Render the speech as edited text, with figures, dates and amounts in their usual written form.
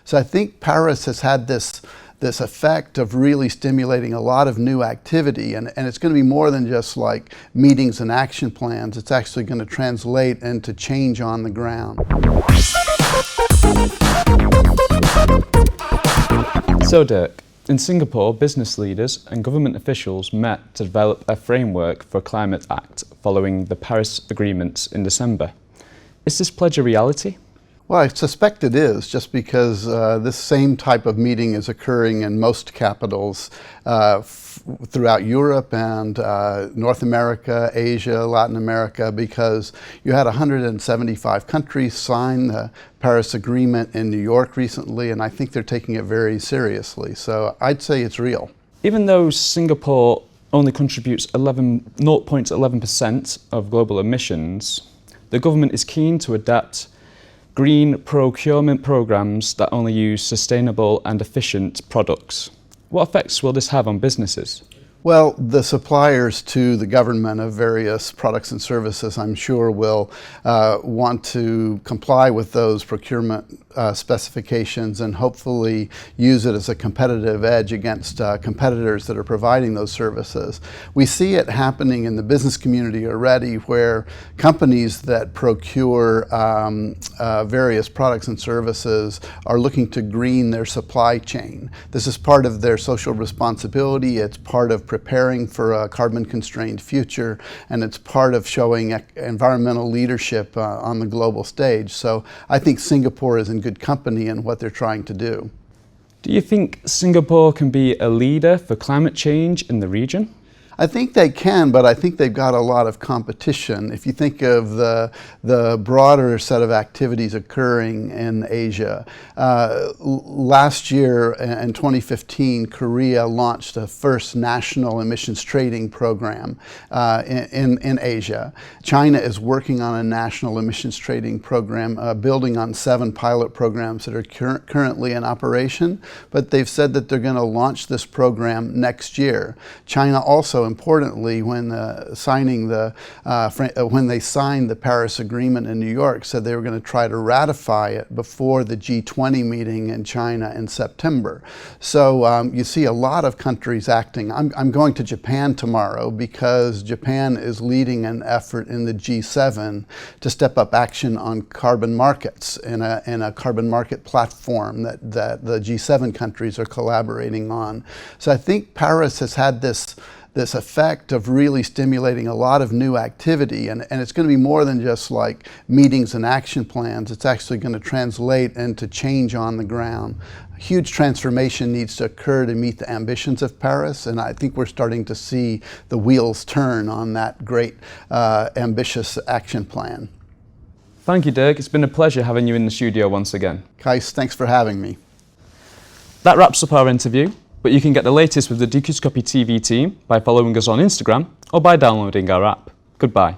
So I think Paris has had this effect of really stimulating a lot of new activity, and it's going to be more than just like meetings and action plans. It's actually going to translate into change on the ground. So Dirk, in Singapore, business leaders and government officials met to develop a framework for a climate act following the Paris Agreement in December. Is this pledge a reality? Well, I suspect it is, just because this same type of meeting is occurring in most capitals throughout Europe and North America, Asia, Latin America, because you had 175 countries sign the Paris Agreement in New York recently, and I think they're taking it very seriously. So I'd say it's real. Even though Singapore only contributes 0.11% of global emissions, the government is keen to adapt green procurement programs that only use sustainable and efficient products. What effects will this have on businesses? Well, the suppliers to the government of various products and services, I'm sure, will want to comply with those procurement specifications and hopefully use it as a competitive edge against competitors that are providing those services. We see it happening in the business community already, where companies that procure various products and services are looking to green their supply chain. This is part of their social responsibility. It's part of preparing for a carbon-constrained future, and it's part of showing environmental leadership on the global stage. So I think Singapore is in good company in what they're trying to do. Do you think Singapore can be a leader for climate change in the region? I think they can, but I think they've got a lot of competition. If you think of the broader set of activities occurring in Asia, last year in 2015, Korea launched the first national emissions trading program in Asia. China is working on a national emissions trading program, building on 7 pilot programs that are currently in operation, but they've said that they're going to launch this program next year. China also, importantly, when they signed the Paris Agreement in New York, said they were going to try to ratify it before the G20 meeting in China in September. So you see a lot of countries acting. I'm going to Japan tomorrow because Japan is leading an effort in the G7 to step up action on carbon markets in a carbon market platform that the G7 countries are collaborating on. So I think Paris has had this effect of really stimulating a lot of new activity, and it's going to be more than just like meetings and action plans. It's actually going to translate into change on the ground. A huge transformation needs to occur to meet the ambitions of Paris, and I think we're starting to see the wheels turn on that great ambitious action plan. Thank you, Dirk. It's been a pleasure having you in the studio once again. Kais, thanks for having me. That wraps up our interview. But you can get the latest with the Dukascopy TV team by following us on Instagram or by downloading our app. Goodbye.